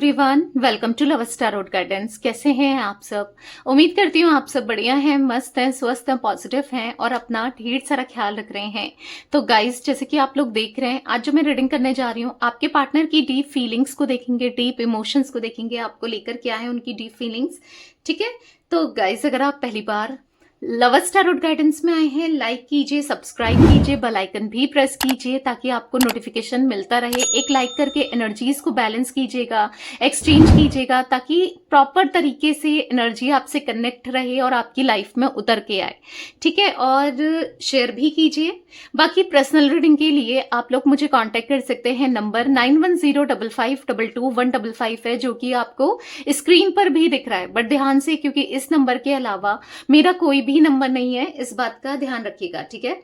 Everyone, welcome to love star road guidance. कैसे हैं आप सब? उम्मीद करती हूँ आप सब बढ़िया हैं, मस्त हैं, स्वस्थ हैं, पॉजिटिव हैं और अपना ढेर सारा ख्याल रख रहे हैं। तो गाइस, जैसे कि आप लोग देख रहे हैं, आज जो मैं रीडिंग करने जा रही हूँ, आपके पार्टनर की डीप फीलिंग्स को देखेंगे, डीप इमोशंस को देखेंगे, आपको लेकर क्या है उनकी डीप फीलिंग्स। ठीक है, तो गाइस, अगर आप पहली बार लव स्टार रोड गाइडेंस में आए हैं, लाइक कीजिए, सब्सक्राइब कीजिए, बेल आइकन भी प्रेस कीजिए ताकि आपको नोटिफिकेशन मिलता रहे। एक लाइक करके एनर्जीज को बैलेंस कीजिएगा, एक्सचेंज कीजिएगा ताकि प्रॉपर तरीके से एनर्जी आपसे कनेक्ट रहे और आपकी लाइफ में उतर के आए। ठीक है, और शेयर भी कीजिए। बाकी पर्सनल रीडिंग के लिए आप लोग मुझे कांटेक्ट कर सकते हैं। नंबर 9105522155 है, जो कि आपको स्क्रीन पर भी दिख रहा है। बट ध्यान से, क्योंकि इस नंबर के अलावा मेरा कोई भी नंबर नहीं है, इस बात का ध्यान रखिएगा। ठीक है,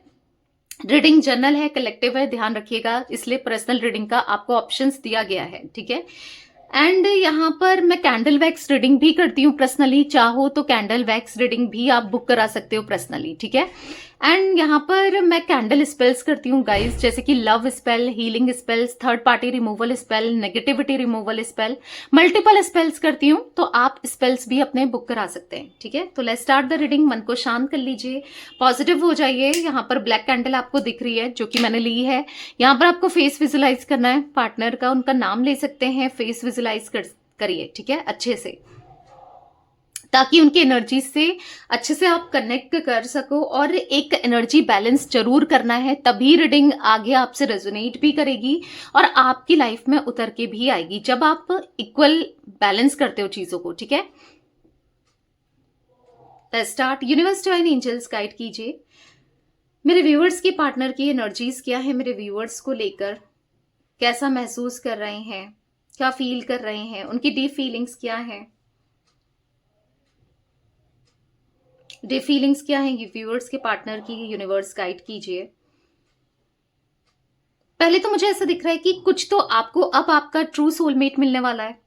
रीडिंग जनरल है, कलेक्टिव है, ध्यान रखिएगा, इसलिए पर्सनल रीडिंग का आपको ऑप्शंस दिया गया है। ठीक है, एंड यहाँ पर मैं कैंडल वैक्स रीडिंग भी करती हूँ पर्सनली। चाहो तो कैंडल वैक्स रीडिंग भी आप बुक करा सकते हो पर्सनली। ठीक है, एंड यहाँ पर मैं कैंडल स्पेल्स करती हूँ गाइस, जैसे कि love spell, healing spells, third party removal spell, negativity removal spell, multiple spells करती हूँ। तो आप स्पेल्स भी अपने बुक करा सकते हैं। ठीक है, तो लेट्स स्टार्ट द रीडिंग। मन को शांत कर लीजिए, पॉजिटिव हो जाइए। यहाँ पर ब्लैक कैंडल आपको दिख रही है, जो कि मैंने ली है। यहाँ पर आपको फेस विजुलाइज करना है पार्टनर का, उनका नाम ले सकते हैं, फेस विजुलाइज करिए। ठीक है, अच्छे से, ताकि उनकी एनर्जी से अच्छे से आप कनेक्ट कर सको। और एक एनर्जी बैलेंस जरूर करना है, तभी रीडिंग आगे आपसे रेजोनेट भी करेगी और आपकी लाइफ में उतर के भी आएगी, जब आप इक्वल बैलेंस करते हो चीजों को। ठीक है, start. Universe divine angels guide कीजिए मेरे व्यूअर्स की पार्टनर की एनर्जीज क्या है, मेरे व्यूअर्स को लेकर कैसा महसूस कर रहे हैं, क्या फील कर रहे हैं, उनकी डीप फीलिंग्स क्या है, डीप फीलिंग्स क्या है ये व्यूअर्स के पार्टनर की। यूनिवर्स गाइड कीजिए। पहले तो मुझे ऐसा दिख रहा है कि कुछ तो आपको अब आपका ट्रू सोलमेट मिलने वाला है।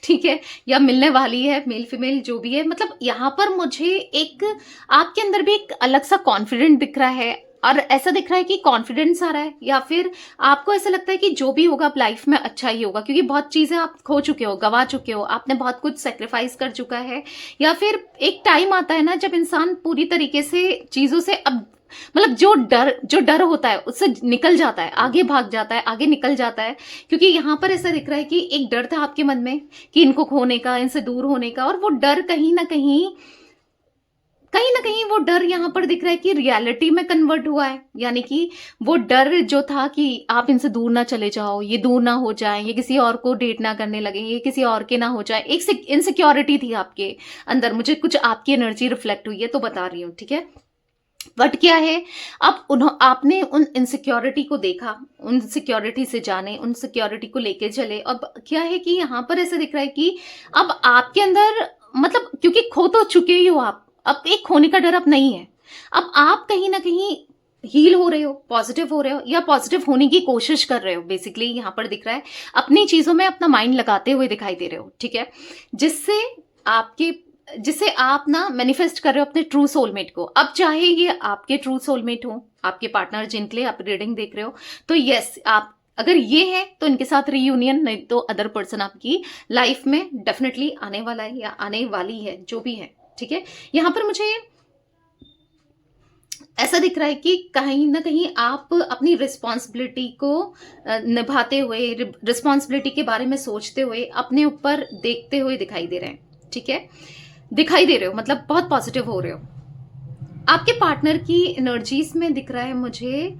ठीक है, या मिलने वाली है, मेल फीमेल जो भी है। मतलब यहाँ पर मुझे एक आपके अंदर भी एक अलग सा कॉन्फिडेंट दिख रहा है, और ऐसा दिख रहा है कि कॉन्फिडेंस आ रहा है, या फिर आपको ऐसा लगता है कि जो भी होगा लाइफ में अच्छा ही होगा, क्योंकि बहुत चीजें आप खो चुके हो, गवा चुके हो, आपने बहुत कुछ सेक्रीफाइस कर चुका है। या फिर एक टाइम आता है ना, जब इंसान पूरी तरीके से चीजों से अब मतलब जो डर होता है उससे निकल जाता है, आगे भाग जाता है, आगे निकल जाता है। क्योंकि यहाँ पर ऐसा दिख रहा है कि एक डर था आपके मन में कि इनको खोने का, इनसे दूर होने का, और वो डर कहीं ना कहीं वो डर यहाँ पर दिख रहा है कि रियलिटी में कन्वर्ट हुआ है। यानी कि वो डर जो था कि आप इनसे दूर ना चले जाओ, ये दूर ना हो जाए, ये किसी और को डेट ना करने लगे, ये किसी और के ना हो जाए, एक इनसिक्योरिटी थी आपके अंदर। मुझे कुछ आपकी एनर्जी रिफ्लेक्ट हुई है, तो बता रही हूँ। ठीक है, बट क्या है, अब आपने उन इनसिक्योरिटी को देखा, उन सिक्योरिटी से जाने, उन सिक्योरिटी को लेके चले। अब क्या है कि यहाँ पर ऐसा दिख रहा है कि अब आपके अंदर, मतलब क्योंकि खो तो चुके ही हो आप, अब एक खोने का डर अब नहीं है। अब आप कहीं ना कहीं हील हो रहे हो, पॉजिटिव हो रहे हो, या पॉजिटिव होने की कोशिश कर रहे हो। बेसिकली यहाँ पर दिख रहा है अपनी चीजों में अपना माइंड लगाते हुए दिखाई दे रहे हो। ठीक है, जिससे आप ना मैनिफेस्ट कर रहे हो अपने ट्रू सोलमेट को। अब चाहे ये आपके ट्रू सोलमेट हो, आपके पार्टनर जिनके लिए आप रीडिंग देख रहे हो, तो यस, आप अगर ये है तो इनके साथ रीयूनियन, नहीं तो अदर पर्सन आपकी लाइफ में डेफिनेटली आने वाला है या आने वाली है, जो भी है। ठीक है, यहाँ पर मुझे ऐसा दिख रहा है कि कहीं ना कहीं आप अपनी रिस्पॉन्सिबिलिटी को निभाते हुए, रिस्पॉन्सिबिलिटी के बारे में सोचते हुए, अपने ऊपर देखते हुए दिखाई दे रहे हैं। ठीक है, दिखाई दे रहे हो, मतलब बहुत पॉजिटिव हो रहे हो। आपके पार्टनर की एनर्जीज में दिख रहा है मुझे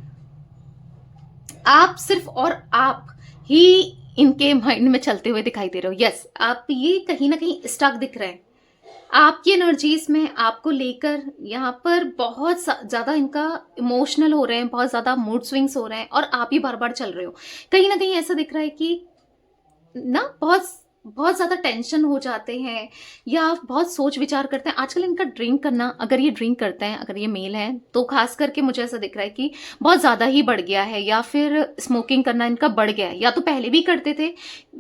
आप सिर्फ और आप ही इनके माइंड में चलते हुए दिखाई दे रहे हो। यस, आप ये कहीं ना कहीं स्टक दिख रहे हैं। आपकी एनर्जीज में आपको लेकर यहाँ पर बहुत ज्यादा इनका इमोशनल हो रहे हैं, बहुत ज्यादा मूड स्विंग्स हो रहे हैं, और आप ही बार बार चल रहे हो। कहीं ना कहीं ऐसा दिख रहा है कि ना बहुत ज्यादा टेंशन हो जाते हैं, या बहुत सोच विचार करते हैं। आजकल इनका ड्रिंक करना, अगर ये ड्रिंक करते हैं, अगर ये मेल है, तो खास करके मुझे ऐसा दिख रहा है कि बहुत ज्यादा ही बढ़ गया है, या फिर स्मोकिंग करना इनका बढ़ गया है। या तो पहले भी करते थे,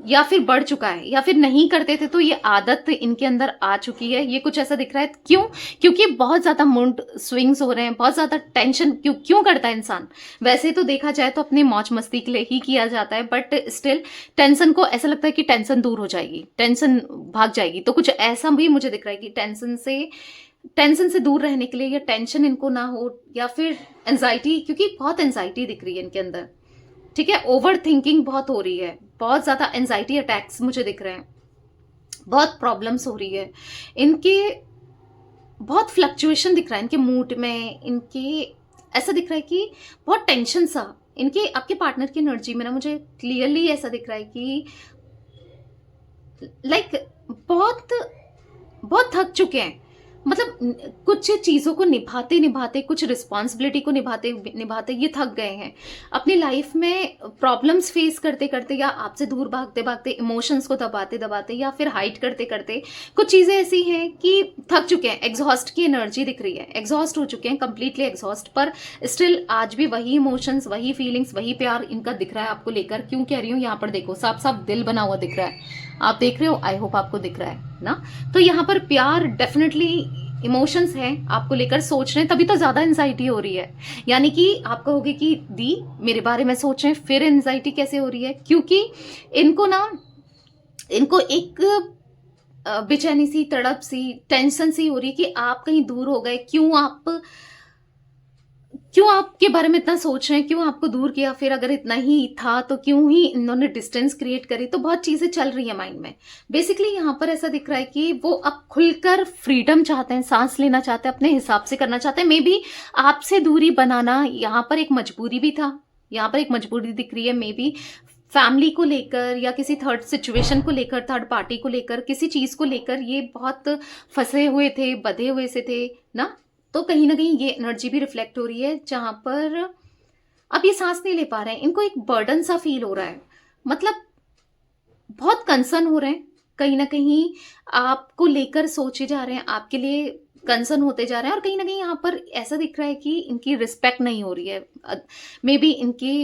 या फिर बढ़ चुका है, या फिर नहीं करते थे तो ये आदत इनके अंदर आ चुकी है। ये कुछ ऐसा दिख रहा है। क्यों? क्योंकि बहुत ज्यादा मूड स्विंग्स हो रहे हैं, बहुत ज्यादा टेंशन। क्यों करता है इंसान? वैसे तो देखा जाए तो अपने मौज मस्ती के लिए ही किया जाता है, बट स्टिल टेंशन को ऐसा लगता है कि टेंशन दूर हो जाएगी, टेंशन भाग जाएगी। तो कुछ ऐसा भी मुझे दिख रहा है कि टेंशन से दूर रहने के लिए, या टेंशन इनको ना हो, या फिर एंजाइटी, क्योंकि बहुत एंजाइटी दिख रही है इनके अंदर, ठीक है। ओवर थिंकिंग बहुत हो रही है, बहुत ज्यादा एंजाइटी अटैक्स मुझे दिख रहे हैं, बहुत प्रॉब्लम्स हो रही है इनके, बहुत फ्लक्चुएशन दिख रहा है इनके मूड में, इनके ऐसा दिख रहा है कि बहुत टेंशन सा इनके आपके पार्टनर की एनर्जी में ना, मुझे क्लियरली ऐसा दिख रहा है कि लाइक बहुत बहुत थक चुके हैं। मतलब कुछ चीज़ों को निभाते निभाते, कुछ रिस्पॉन्सिबिलिटी को निभाते निभाते ये थक गए हैं। अपनी लाइफ में प्रॉब्लम्स फेस करते करते, या आपसे दूर भागते भागते, इमोशंस को दबाते दबाते, या फिर हाइड करते करते, कुछ चीज़ें ऐसी हैं कि थक चुके हैं। एग्जॉस्ट की एनर्जी दिख रही है, एग्जॉस्ट हो चुके हैं, कंप्लीटली एग्जॉस्ट। पर स्टिल आज भी वही इमोशंस, वही फीलिंग्स, वही प्यार इनका दिख रहा है आपको लेकर। क्यों कह रही हूँ, यहाँ पर देखो साफ साफ दिल बना हुआ दिख रहा है, आप देख रहे हो, आई होप आपको दिख रहा है ना। तो यहाँ पर प्यार, डेफिनेटली इमोशंस हैं आपको लेकर, सोच रहे हैं, तभी तो ज्यादा एंजाइटी हो रही है। यानी कि आप कहोगे कि दी मेरे बारे में सोच रहे हैं, फिर एंजाइटी कैसे हो रही है? क्योंकि इनको एक बेचैनी सी, तड़प सी, टेंशन सी हो रही है कि आप कहीं दूर हो गए, क्यों आपके बारे में इतना सोच रहे हैं, क्यों आपको दूर किया, फिर अगर इतना ही था तो क्यों ही इन्होंने डिस्टेंस क्रिएट करी। तो बहुत चीजें चल रही है माइंड में। बेसिकली यहाँ पर ऐसा दिख रहा है कि वो अब खुलकर फ्रीडम चाहते हैं, सांस लेना चाहते हैं, अपने हिसाब से करना चाहते हैं। मे बी आपसे दूरी बनाना यहाँ पर एक मजबूरी भी था, यहाँ पर एक मजबूरी दिख रही है। मे बी फैमिली को लेकर, या किसी थर्ड सिचुएशन को लेकर, थर्ड पार्टी को लेकर, किसी चीज को लेकर ये बहुत फंसे हुए थे, बधे हुए से थे ना। तो कहीं ना कहीं ये एनर्जी भी रिफ्लेक्ट हो रही है, जहां पर अब ये सांस नहीं ले पा रहे हैं, इनको एक बर्डन सा फील हो रहा है। मतलब बहुत कंसर्न हो रहे हैं, कहीं ना कहीं आपको लेकर सोचे जा रहे हैं, आपके लिए कंसर्न होते जा रहे हैं। और कहीं ना कहीं यहाँ पर ऐसा दिख रहा है कि इनकी रिस्पेक्ट नहीं हो रही है। मे बी इनके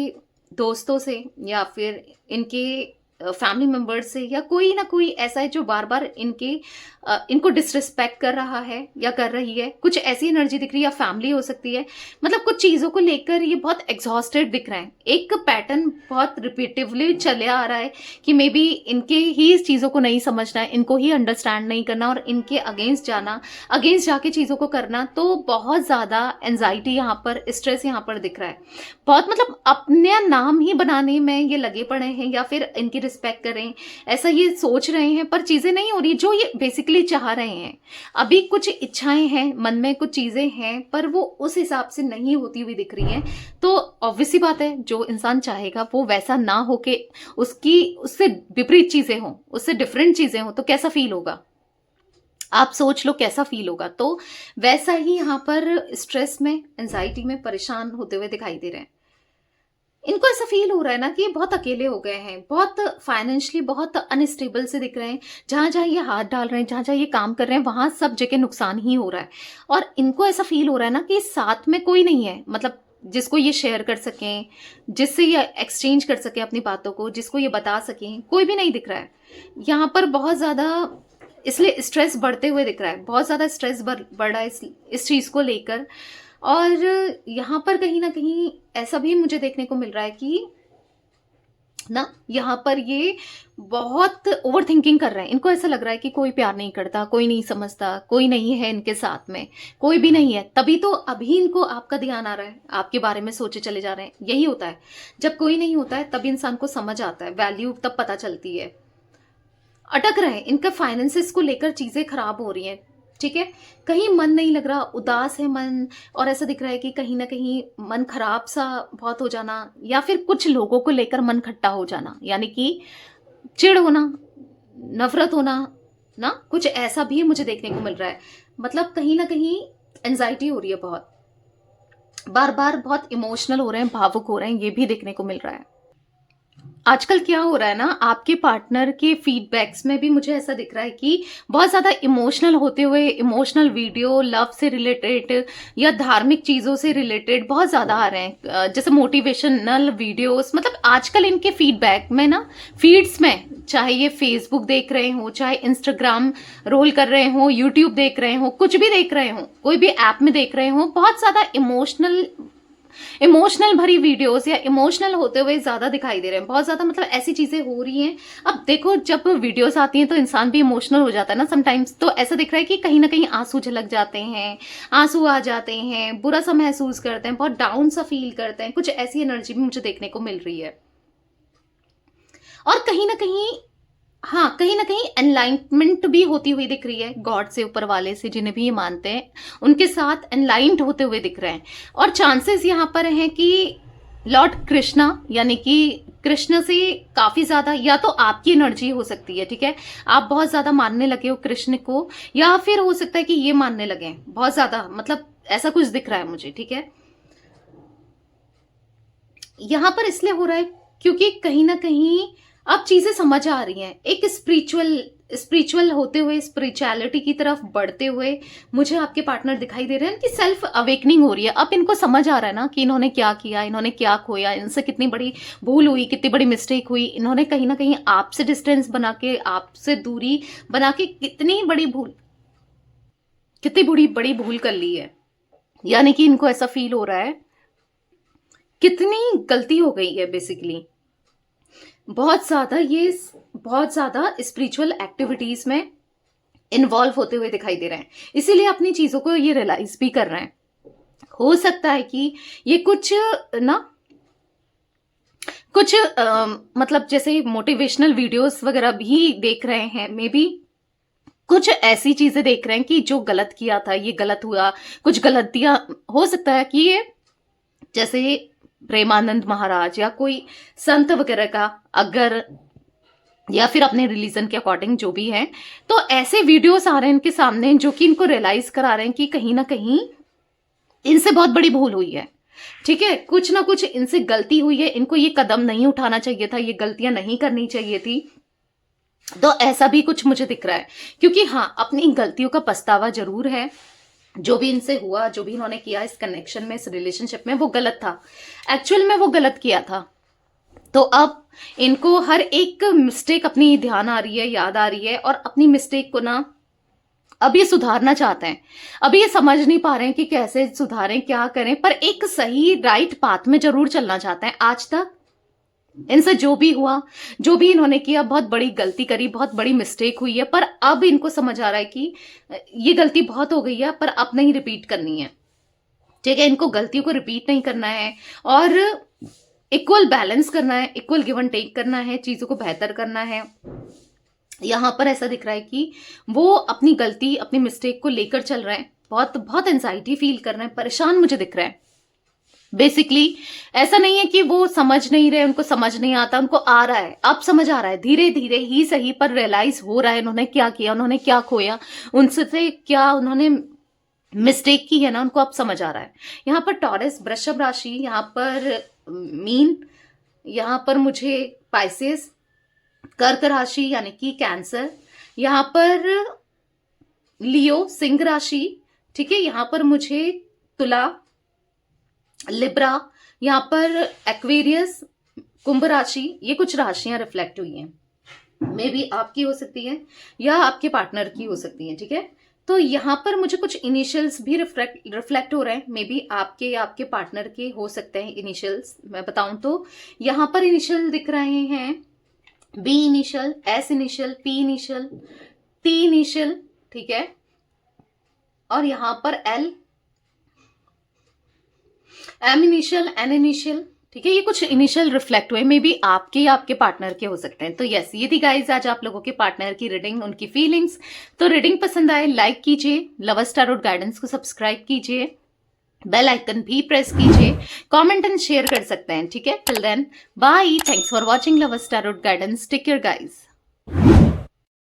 दोस्तों से, या फिर इनके फैमिली मेंबर्स से, या कोई ना कोई ऐसा है जो बार बार इनको डिसरिस्पेक्ट कर रहा है या कर रही है। कुछ ऐसी एनर्जी दिख रही है, या फैमिली हो सकती है। मतलब कुछ चीजों को लेकर ये बहुत एग्जॉस्टेड दिख रहे हैं। एक पैटर्न बहुत रिपीटिवली चले आ रहा है कि मे बी इनके ही इस चीजों को नहीं समझना है, इनको ही अंडरस्टैंड नहीं करना, और इनके अगेंस्ट जाना, अगेंस्ट जाके चीजों को करना। तो बहुत ज्यादा एंजाइटी यहाँ पर, स्ट्रेस यहाँ पर दिख रहा है बहुत। मतलब अपने नाम ही बनाने में ये लगे पड़े हैं, या फिर इनकी रिस्पेक्ट करें ऐसा ये सोच रहे हैं, पर चीजें नहीं हो रही जो ये बेसिकली चाह रहे हैं। अभी कुछ इच्छाएं हैं मन में, कुछ चीजें हैं, पर वो उस हिसाब से नहीं होती हुई दिख रही हैं। तो ऑब्वियसली बात है, जो इंसान चाहेगा वो वैसा ना हो के उससे विपरीत चीजें हों, उससे डिफरेंट चीजें हों, तो कैसा फील होगा? आप सोच लो कैसा फील होगा। तो वैसा ही यहाँ पर स्ट्रेस में, एंजाइटी में परेशान होते हुए दिखाई दे रहे हैं। इनको ऐसा फील हो रहा है ना कि ये बहुत अकेले हो गए हैं, बहुत फाइनेंशियली बहुत अनस्टेबल से दिख रहे हैं। जहां जहां ये हाथ डाल रहे हैं, जहां जहां ये काम कर रहे हैं, वहां सब जगह नुकसान ही हो रहा है। और इनको ऐसा फील हो रहा है ना कि साथ में कोई नहीं है, मतलब जिसको ये शेयर कर सकें, जिससे ये एक्सचेंज कर सके अपनी बातों को, जिसको ये बता सकें, कोई भी नहीं दिख रहा है यहाँ पर। बहुत ज्यादा इसलिए स्ट्रेस बढ़ते हुए दिख रहा है, बहुत ज्यादा स्ट्रेस बढ़ रहा है इस चीज को लेकर। और यहाँ पर कहीं ना कहीं ऐसा भी मुझे देखने को मिल रहा है कि ना, यहाँ पर ये बहुत ओवर थिंकिंग कर रहे हैं। इनको ऐसा लग रहा है कि कोई प्यार नहीं करता, कोई नहीं समझता, कोई नहीं है इनके साथ में, कोई भी नहीं है। तभी तो अभी इनको आपका ध्यान आ रहा है, आपके बारे में सोचे चले जा रहे हैं। यही होता है, जब कोई नहीं होता है तभी इंसान को समझ आता है, वैल्यू तब पता चलती है। अटक रहे हैं, इनका फाइनेंसेस को लेकर चीजें खराब हो रही हैं, ठीक है। कहीं मन नहीं लग रहा, उदास है मन, और ऐसा दिख रहा है कि कहीं ना कहीं मन खराब सा बहुत हो जाना, या फिर कुछ लोगों को लेकर मन खट्टा हो जाना, यानी कि चिढ़ होना, नफरत होना ना, कुछ ऐसा भी मुझे देखने को मिल रहा है। मतलब कहीं ना कहीं एंजाइटी हो रही है बहुत, बार बार बहुत इमोशनल हो रहे हैं, भावुक हो रहे हैं, ये भी देखने को मिल रहा है। आजकल क्या हो रहा है ना, आपके पार्टनर के फीडबैक्स में भी मुझे ऐसा दिख रहा है कि बहुत ज्यादा इमोशनल होते हुए, इमोशनल वीडियो, लव से रिलेटेड या धार्मिक चीजों से रिलेटेड बहुत ज्यादा आ रहे हैं, जैसे मोटिवेशनल वीडियोस। मतलब आजकल इनके फीडबैक में ना, फीड्स में, चाहे ये फेसबुक देख रहे हो, चाहे इंस्टाग्राम रोल कर रहे हो, यूट्यूब देख रहे हो, कुछ भी देख रहे हो, कोई भी ऐप में देख रहे हो, बहुत ज्यादा इमोशनल इमोशनल भरी वीडियोस या इमोशनल होते हुए ज्यादा दिखाई दे रहे हैं, बहुत ज्यादा, मतलब ऐसी चीजें हो रही हैं। अब देखो, जब वीडियोस आती हैं तो इंसान भी इमोशनल हो जाता है ना समटाइम्स, तो ऐसा दिख रहा है कि कहीं ना कहीं आंसू झलक जाते हैं, आंसू आ जाते हैं, बुरा सा महसूस करते हैं, बहुत डाउन सा फील करते हैं, कुछ ऐसी एनर्जी भी मुझे देखने को मिल रही है। और कहीं ना कहीं, हाँ, कहीं ना कहीं एनलाइटमेंट भी होती हुई दिख रही है, गॉड से, ऊपर वाले से, जिन्हें भी ये मानते हैं उनके साथ एनलाइंड होते हुए दिख रहे हैं। और चांसेस यहाँ पर हैं कि लॉर्ड कृष्णा यानी कि कृष्ण से काफी ज्यादा, या तो आपकी एनर्जी हो सकती है, ठीक है, आप बहुत ज्यादा मानने लगे हो कृष्ण को, या फिर हो सकता है कि ये मानने लगे हैं बहुत ज्यादा, मतलब ऐसा कुछ दिख रहा है मुझे, ठीक है। यहां पर इसलिए हो रहा है क्योंकि कहीं ना कहीं अब चीजें समझ आ रही हैं, एक स्पिरिचुअल होते हुए, स्पिरिचुअलिटी की तरफ बढ़ते हुए मुझे आपके पार्टनर दिखाई दे रहे हैं कि सेल्फ अवेकनिंग हो रही है। अब इनको समझ आ रहा है ना कि इन्होंने क्या किया, इन्होंने क्या खोया, इनसे कितनी बड़ी भूल हुई, कितनी बड़ी मिस्टेक हुई, इन्होंने कहीं ना कहीं आपसे डिस्टेंस बना के, आपसे दूरी बना के कितनी बड़ी बड़ी भूल कर ली है। यानी कि इनको ऐसा फील हो रहा है कितनी गलती हो गई है बेसिकली, बहुत ज्यादा स्पिरिचुअल एक्टिविटीज में इन्वॉल्व होते हुए दिखाई दे रहे हैं, इसीलिए अपनी चीजों को ये रियलाइज भी कर रहे हैं। हो सकता है कि ये कुछ मतलब जैसे मोटिवेशनल वीडियोस वगैरह भी देख रहे हैं, मे बी कुछ ऐसी चीजें देख रहे हैं कि जो गलत किया था, ये गलत हुआ, कुछ गलतियां, हो सकता है कि ये जैसे प्रेमानंद महाराज या कोई संत वगैरह का, अगर, या फिर अपने रिलीजन के अकॉर्डिंग जो भी है, तो ऐसे वीडियोस आ रहे हैं इनके सामने जो कि इनको रियलाइज करा रहे हैं कि कहीं ना कहीं इनसे बहुत बड़ी भूल हुई है, ठीक है, कुछ ना कुछ इनसे गलती हुई है, इनको ये कदम नहीं उठाना चाहिए था, ये गलतियां नहीं करनी चाहिए थी। तो ऐसा भी कुछ मुझे दिख रहा है, क्योंकि हाँ, अपनी गलतियों का पछतावा जरूर है, जो भी इनसे हुआ, जो भी इन्होंने किया इस कनेक्शन में, इस रिलेशनशिप में, वो गलत था, एक्चुअल में वो गलत किया था। तो अब इनको हर एक मिस्टेक अपनी ध्यान आ रही है, याद आ रही है, और अपनी मिस्टेक को ना अब ये सुधारना चाहते हैं। अभी ये समझ नहीं पा रहे हैं कि कैसे सुधारें, क्या करें, पर एक सही राइट पाथ में जरूर चलना चाहते हैं। आज तक इनसे जो भी हुआ, जो भी इन्होंने किया, बहुत बड़ी गलती करी, बहुत बड़ी मिस्टेक हुई है, पर अब इनको समझ आ रहा है कि ये गलती बहुत हो गई है, पर अब नहीं रिपीट करनी है, ठीक है, इनको गलतियों को रिपीट नहीं करना है, और इक्वल बैलेंस करना है, इक्वल गिव एंड टेक करना है, चीजों को बेहतर करना है। यहां पर ऐसा दिख रहा है कि वो अपनी गलती, अपनी मिस्टेक को लेकर चल रहे हैं, बहुत बहुत एंजाइटी फील कर रहे हैं, परेशान मुझे दिख रहा है बेसिकली। ऐसा नहीं है कि वो समझ नहीं रहे, उनको समझ नहीं आता, उनको आ रहा है, अब समझ आ रहा है, धीरे धीरे ही सही, पर रियलाइज हो रहा है उन्होंने क्या किया, उन्होंने क्या खोया, उनसे क्या उन्होंने मिस्टेक की है ना, उनको अब समझ आ रहा है। यहाँ पर टॉरस वृषभ राशि, यहाँ पर मीन, यहाँ पर मुझे पाइसेस, कर्क राशि यानी कि कैंसर, यहाँ पर लियो सिंह राशि, ठीक है, यहाँ पर मुझे तुला, लिब्रा, यहाँ पर एक्वेरियस, कुंभ राशि, ये कुछ राशियां रिफ्लेक्ट हुई हैं, मे बी आपकी हो सकती है या आपके पार्टनर की हो सकती है, ठीक है। तो यहाँ पर मुझे कुछ इनिशियल्स भी रिफ्लेक्ट हो रहे हैं, मे बी आपके या आपके पार्टनर के हो सकते हैं इनिशियल्स। मैं बताऊं तो यहाँ पर इनिशियल दिख रहे हैं, B initial, S initial, P initial, T initial, ठीक है, और यहां पर L, M initial, N initial, ठीक है, ये कुछ इनिशियल रिफ्लेक्ट हुए, मे बी आपके या आपके पार्टनर के हो सकते हैं। तो यस, ये थी गाइज आज आप लोगों के पार्टनर की रीडिंग, उनकी फीलिंग्स। तो रीडिंग पसंद आए लाइक कीजिए, लवर्स टैरोट गाइडेंस को सब्सक्राइब कीजिए, बेल आइकन भी प्रेस कीजिए, कमेंट एंड शेयर कर सकते हैं, ठीक है। Till then bye, thanks for watching lovers tarot guidance, take care guys.